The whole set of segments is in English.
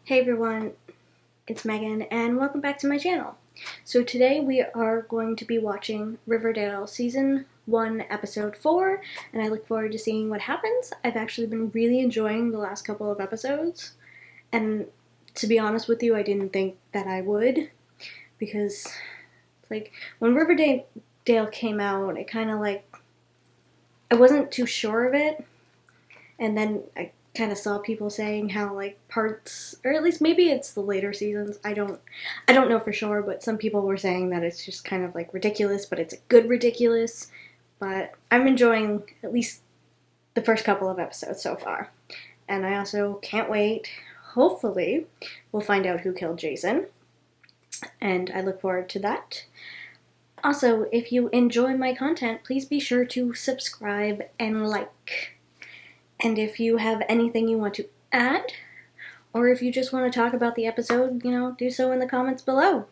Hey everyone, it's Megan and welcome back to my channel. So today we are going to be watching Riverdale Season 1 Episode 4 and I look forward to seeing what happens. I've actually been really enjoying the last couple of episodes and to be honest with you, I didn't think that I would because like when Riverdale came out, it kind of like, I wasn't too sure of it and then I kind of saw people saying how like parts, or at least maybe it's the later seasons, I don't know for sure, but some people were saying that it's just kind of like ridiculous, but it's a good ridiculous. But I'm enjoying at least the first couple of episodes so far, and I also can't wait. Hopefully we'll find out who killed Jason, and I look forward to that. Also, if you enjoy my content, please be sure to subscribe and like. And if you have anything you want to add, or if you just want to talk about the episode, do so in the comments below.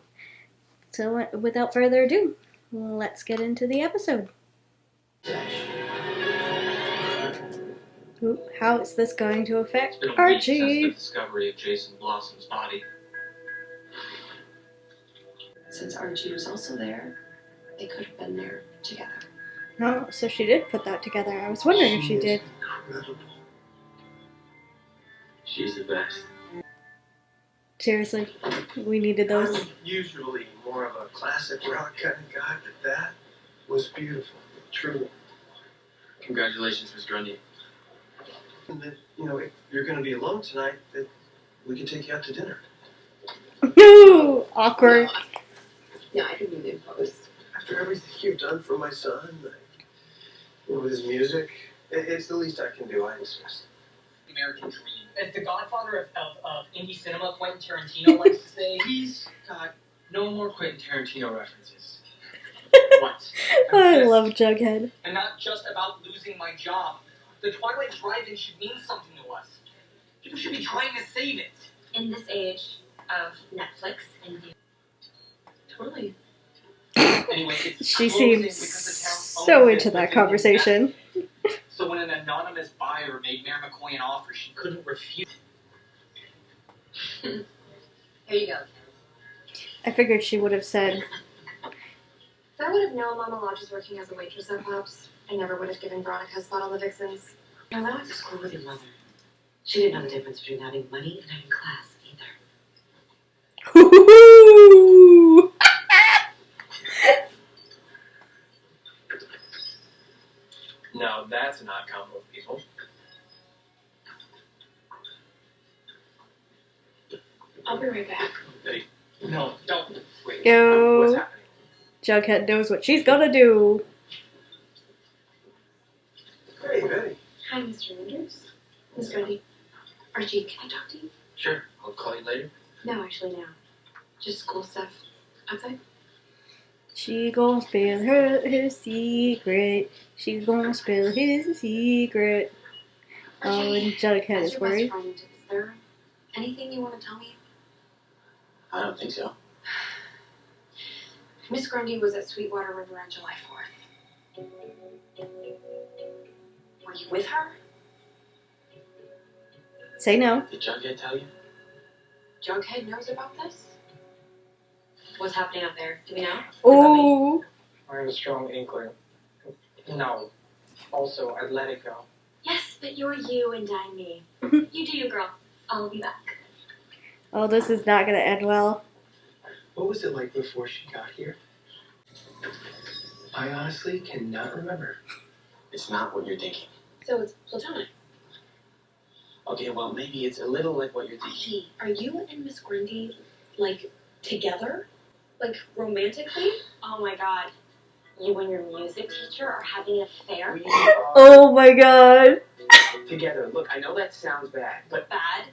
So without further ado, let's get into the episode. Ooh, how is this going to affect Archie? Since the discovery of Jason Blossom's body. Since Archie was also there, they could have been there together. Oh, so she did put that together. I was wondering if she did. Incredible. She's the best. Seriously, we needed those. I'm usually more of a classic rock kind of guy, but that was beautiful, truly. Congratulations, Miss Grundy. And that, if you're going to be alone tonight, that we can take you out to dinner. No, awkward. No, I can be the post. After everything you've done for my son, with his music, it's the least I can do, I insist. American dream. As the godfather of indie cinema, Quentin Tarantino likes to say, Please, God, no more Quentin Tarantino references. what? I love Jughead. And not just about losing my job. The Twilight Drive-In should mean something to us. People should be trying to save it. In this age of Netflix and totally. Anyway, it's She closing seems because the town so owns it into that within conversation. So when an anonymous buyer made Mayor McCoy an offer she couldn't refuse. Here you go. I figured she would have said, If I would have known Mama Lodge was working as a waitress at Pops, I never would have given Veronica's spot on the Vixens. When I went to school with your mother, she didn't know the difference between having money and having class either. "Hoo-hoo-hoo!" Now that's an odd combo of people. I'll be right back. Betty, no, don't. Wait. Go. What's happening? Jughead knows what she's gonna do. Hey, Betty. Hi, Mr. Winters. Miss Grundy. Archie, can I talk to you? Sure, I'll call you later. No, actually, now. Just school stuff. Outside? She gon' spill her secret. She's gonna spill his secret. Oh, and Jughead as is your worried. best friend, is there anything you want to tell me? I don't think so. Miss Grundy was at Sweetwater River on July 4th. Were you with her? Say no. Did Jughead tell you? Jughead knows about this? What's happening out there? Do we know? Ooh. I have a strong inkling. No. Also, I'd let it go. Yes, but you're you and I'm me. You do you, girl. I'll be back. Oh, this is not gonna end well. What was it like before she got here? I honestly cannot remember. It's not what you're thinking. So it's platonic. Okay, well, maybe it's a little like what you're thinking. Archie, are you and Miss Grundy, like, together? Like, romantically? Oh my god. You and your music teacher are having an affair? We are Oh my god. together. Look, I know that sounds bad, but Bad?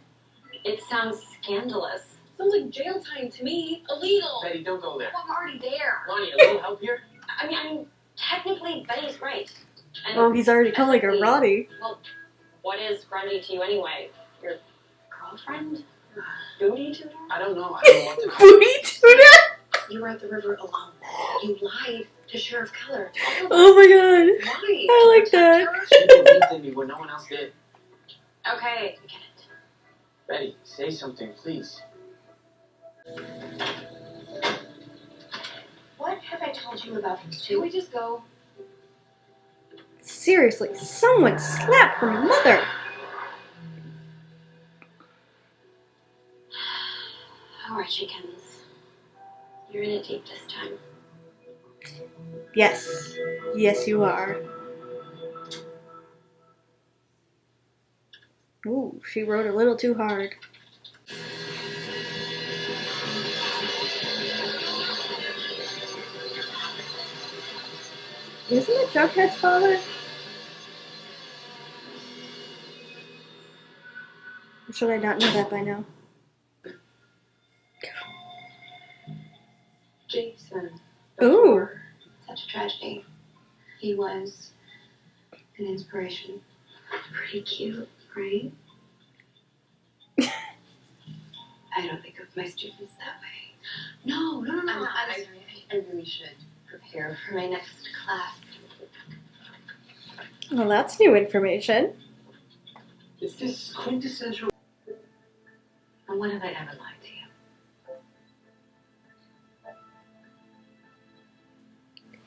It sounds scandalous. Sounds like jail time to me. Illegal. Betty, don't go there. Well, I'm already there. Ronnie, a little help here? I mean, technically, Betty's right. And Oh, he's already calling her Roddy. Well, what is Grundy to you anyway? Your girlfriend? Your booty tutor? I don't know. I don't want to. Booty tutor? You were at the river alone. You lied to Sheriff Keller. Oh my god. Why? I like that. She believed in me when no one else did. Okay, I get it. Betty, say something, please. What have I told you about these two? Can we just go? Seriously, someone slap her mother! Our chickens. You're in it deep this time. Yes. Yes, you are. Ooh, she wrote a little too hard. Isn't it Jughead's father? Or should I not know that by now? Jason. Ooh. Such a tragedy. He was an inspiration. Pretty cute, right? I don't think of my students that way. No. I'm sorry. I really should prepare for my next class. Well, that's new information. Is this quintessential? And when have I ever lied to you?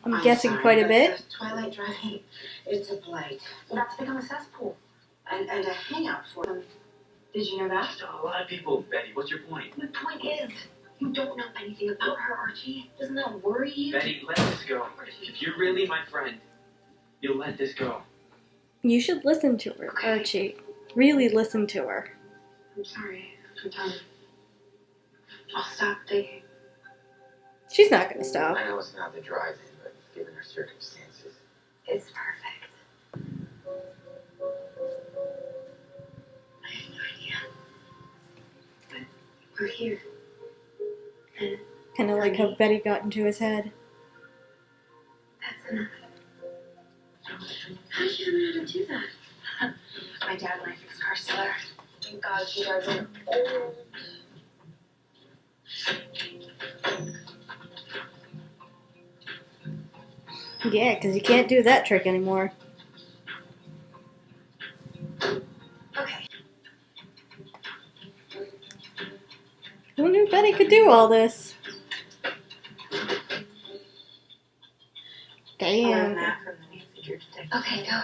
I'm guessing quite a bit. Twilight driving, it's a blight. That's become a cesspool. And a hangout for them. Did you know that? A lot of people, Betty, what's your point? My point is, you don't know anything about her, Archie. Doesn't that worry you? Betty, let this go. If you're really my friend, you'll let this go. You should listen to her, Archie. Really listen to her. I'm sorry. I'm done. I'll stop thinking. She's not gonna stop. I know it's not the drive-in, but given her circumstances. It's perfect. I have no idea. But we're here. And Kind of like how Betty got into his head. that's enough. How did you know how to do that? My dad and I fixed car cellar. Thank God she doesn't. Yeah, because you can't do that trick anymore. Okay. Who knew Betty could do all this? I learned Damn. that from the Nancy Drew detective. Okay, go.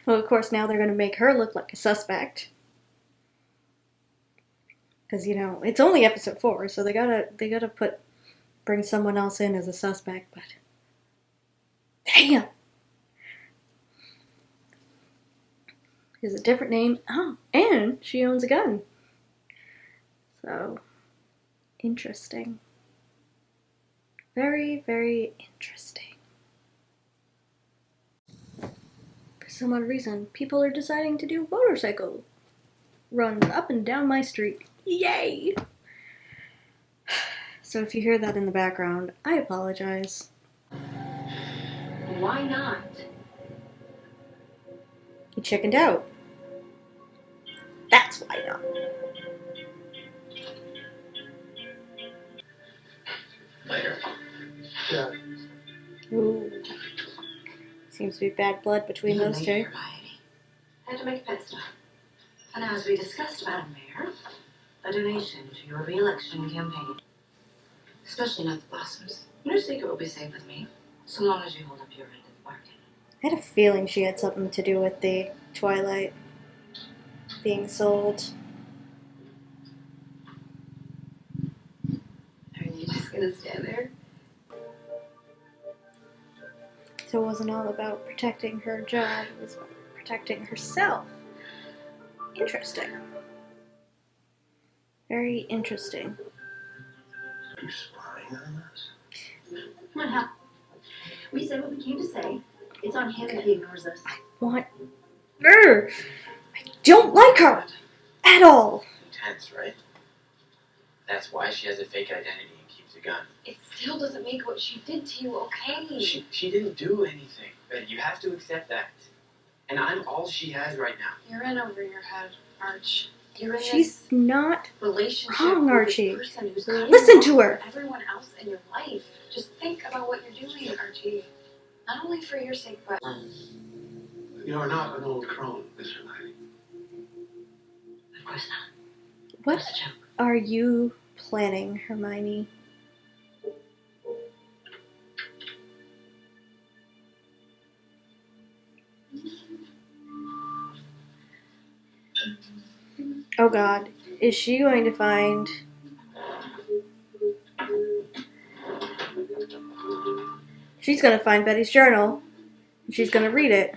Well, of course, now they're going to make her look like a suspect. Because, you know, it's only episode 4, so they gotta bring someone else in as a suspect, but... Damn! She has a different name. Oh, and she owns a gun. So, interesting. Very, very interesting. For some odd reason, people are deciding to do motorcycle runs up and down my street. Yay! So if you hear that in the background, I apologize. Why not? He chickened out. That's why not. Later. Yeah. Ooh. Seems to be bad blood between those two. Variety. I had to make a pit stop. And as we discussed, Madam Mayor, a donation to your re-election campaign. Especially not the blossoms. No secret will be safe with me, so long as you hold up your end of the bargain. I had a feeling she had something to do with the Twilight being sold. Are you just gonna stand there? So it wasn't all about protecting her job, it was about protecting herself. Interesting. Very interesting. Are you spying on us? Come on, Hal. We said what we came to say. It's on him if he ignores us. What? I don't like her at all. Intense, right? That's why she has a fake identity and keeps a gun. It still doesn't make what she did to you okay. She didn't do anything. Betty, you have to accept that. And I'm all she has right now. You're in over your head, Arch. You're in She's this not relationship wrong, with Archie. this person who's cutting Listen you to off her. from everyone else in your life. Just think about what you're doing, Archie. Not only for your sake, but You're not an old crone, Miss Hermione. of course not. What Just a joke. are you planning, Hermione? Oh God, is she going to find... She's going to find Betty's journal. And she's going to read it.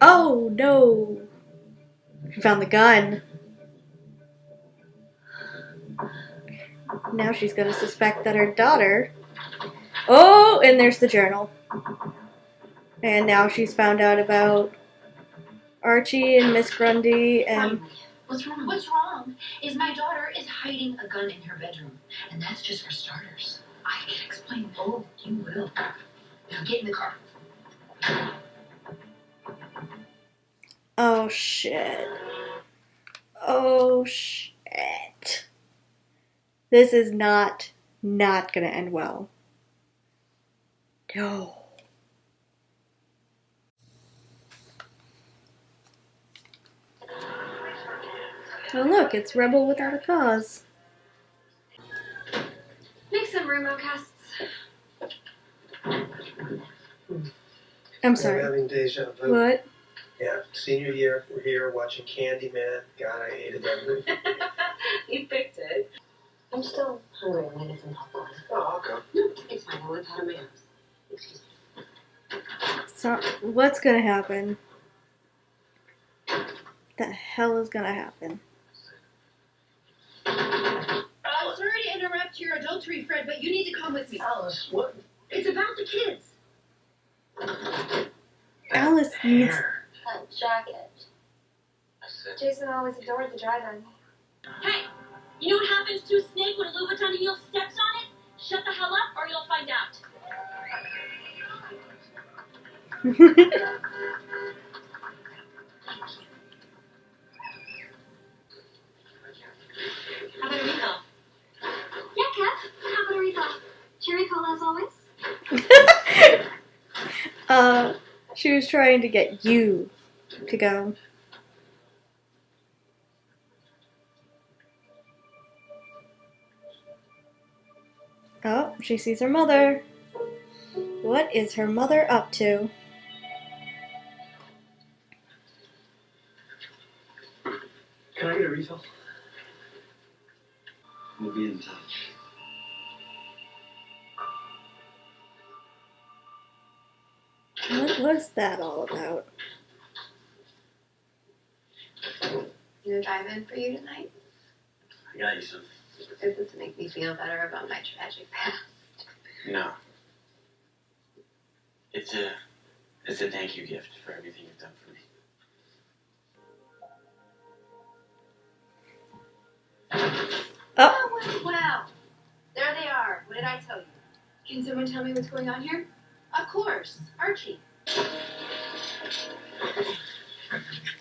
Oh no! She found the gun. Now she's going to suspect that her daughter... Oh, and there's the journal. And now she's found out about Archie and Miss Grundy and... What's wrong? What's wrong is my daughter is hiding a gun in her bedroom. And that's just for starters. I can explain. Oh, you will. Now get in the car. Oh shit. Oh shit. This is not gonna end well. No. Oh look, it's Rebel Without a Cause. Make some Remo casts. I'm sorry. I'm having deja vu. What? Yeah, senior year, we're here watching Candyman. God, I hated that movie. You picked it. I'm still hungry. I'm gonna get some popcorn. Oh, I'll go. No, it's fine. I live out of my house. Excuse me. So, what's gonna happen? The hell is gonna happen? I'm sorry to interrupt your adultery, Fred, but you need to come with me. Alice, what? It's about the kids. Alice needs... That jacket. I said, Jason always adored the drive-in. Hey, you know what happens to a snake when a Louboutin heel steps on it? Shut the hell up or you'll find out. How about a refill? Yeah, Kev. How about a refill? Cherry cola as always? She was trying to get you to go. Oh, she sees her mother. What is her mother up to? Can I get a refill? we'll be in touch. What was that all about? New drive-in for you tonight? I got you some. Is it to make me feel better about my tragic past? No. It's a thank you gift for everything you've done for me. Oh, Well, there they are. What did I tell you? Can someone tell me what's going on here? Of course, Archie.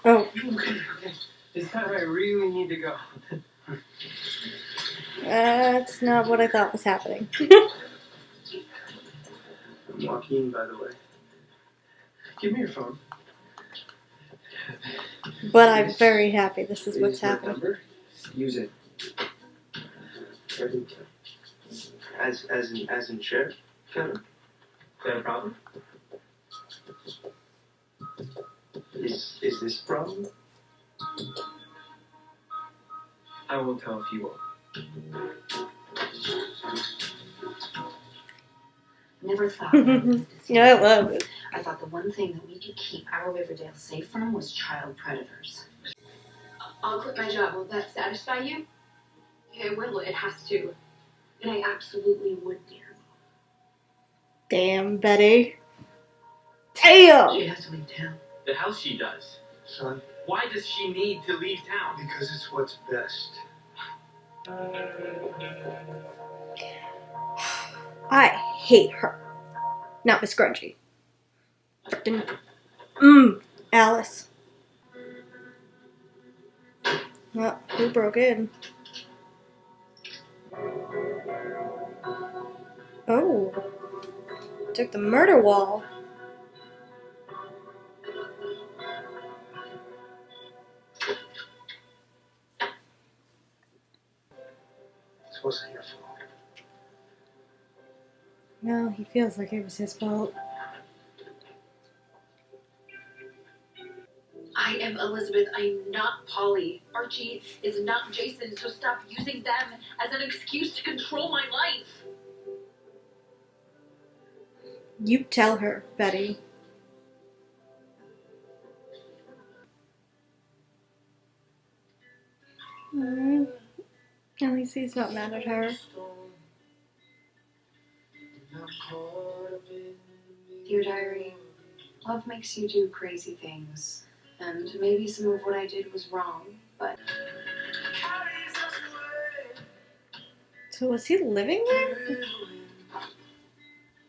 oh, Okay. It's time I really need to go. that's not what I thought was happening. Joaquin, by the way. Give me your phone. But I'm very happy this is what's my happening. number. Use it. Ready? As in share, Kevin? Is that a problem? Is this a problem? I won't tell if you will. Never thought I would Yeah, I love it. I thought the one thing that we could keep our Riverdale safe from was child predators. I'll quit my job. Will that satisfy you? It will. It has to. And I absolutely would, dear. Damn, Betty. Damn! She has to leave town. The hell she does. Son, Why does she need to leave town? because it's what's best. I hate her. Not Miss Grungy. Frickin' Alice. Well, who broke in? Oh. Took the murder wall. This wasn't your fault. No, he feels like it was his fault. I am Elizabeth. I'm not Polly. Archie is not Jason, so stop using them as an excuse to control my life. You tell her, Betty. At least he's not mad at her. Dear Diary, love makes you do crazy things. And maybe some of what I did was wrong, but... So was he living there?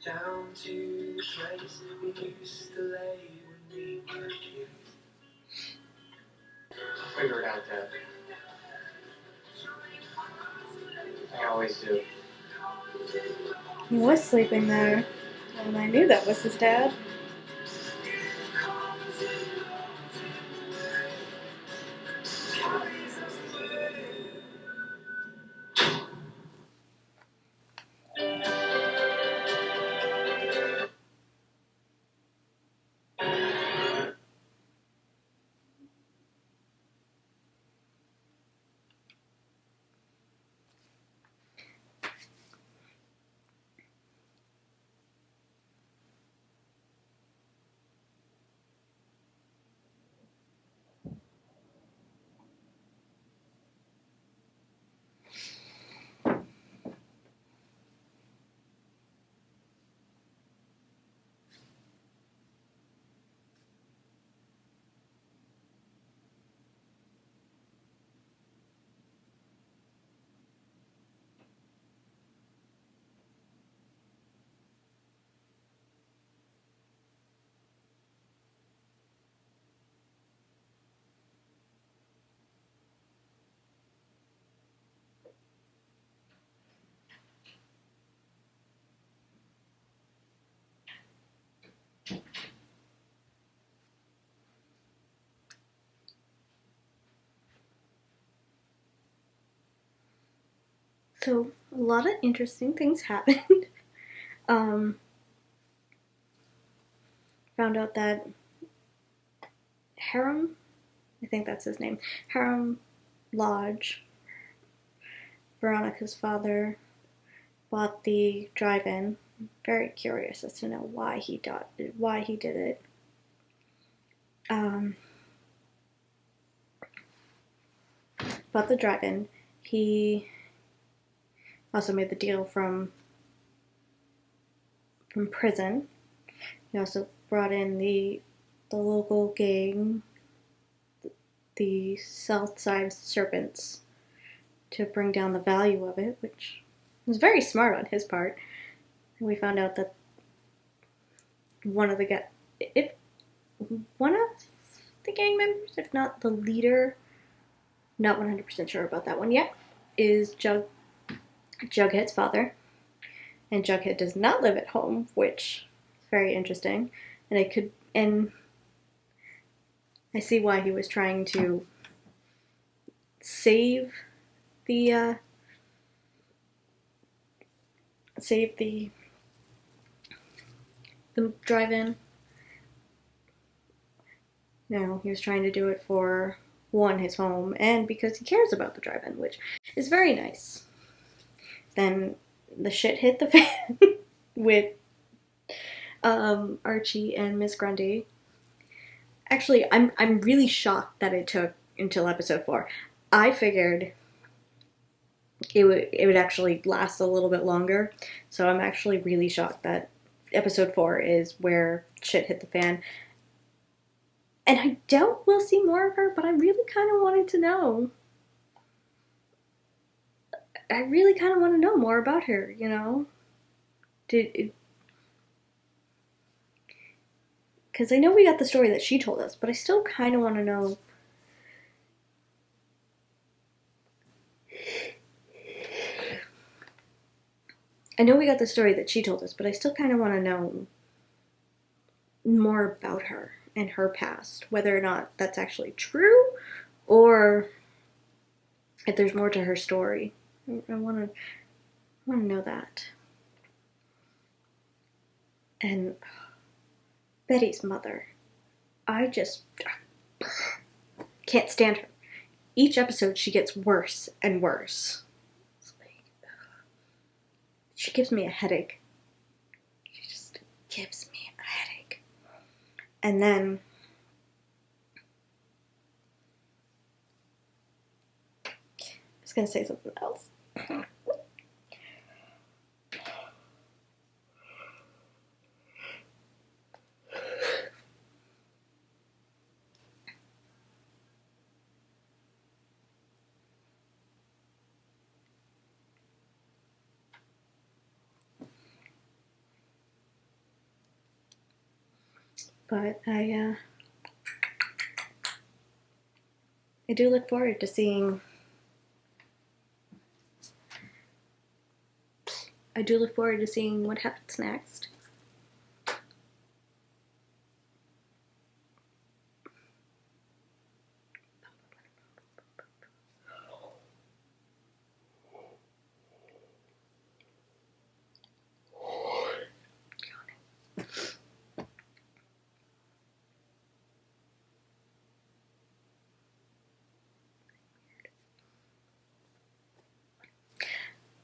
Down to the place we used to lay when we were kids. I'll figure it out, Dad. I always do. He was sleeping there. And I knew that was his dad. So, a lot of interesting things happened. Found out that Harem, I think that's his name, Harem Lodge, Veronica's father, bought the drive-in. Very curious as to know why he did it. Bought the drive-in. He also made the deal from prison. He also brought in the local gang, the Southside Serpents, to bring down the value of it, which was very smart on his part. And we found out that one of the gang members, if not the leader, not 100% sure about that one yet, is Jughead's father. And Jughead does not live at home, which is very interesting. And I see why he was trying to save the drive-in. No, he was trying to do it for, one, his home, and because he cares about the drive-in, which is very nice. Then the shit hit the fan with Archie and Miss Grundy. Actually, I'm really shocked that it took until episode 4. I figured it would actually last a little bit longer, so I'm actually really shocked that episode 4 is where shit hit the fan. And I doubt we'll see more of her, but I really kind of wanted to know. I really kind of want to know more about her, you know? Because I know we got the story that she told us, but I still kind of want to know. I know we got the story that she told us, but I still kind of want to know more about her and her past, whether or not that's actually true, or if there's more to her story. I want to know that. And Betty's mother, I just can't stand her. Each episode she gets worse and worse. It's like, she gives me a headache. She just gives me a headache. And then I was gonna say something else. But I do look forward to seeing. I do look forward to seeing what happens next.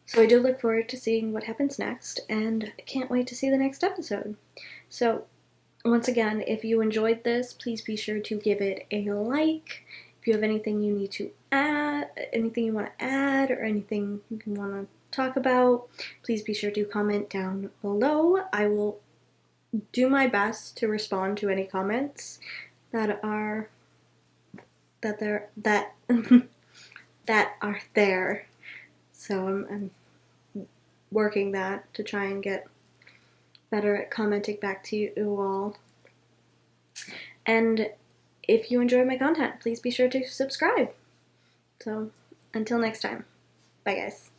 So I do look forward to seeing what happens next, and I can't wait to see the next episode. So, once again, if you enjoyed this, please be sure to give it a like. If you have anything you need to add, anything you want to add, or anything you want to talk about, please be sure to comment down below. I will do my best to respond to any comments that are that are there. So I'm working that to try and get better at commenting back to you all. And if you enjoy my content, please be sure to subscribe. So until next time, bye guys.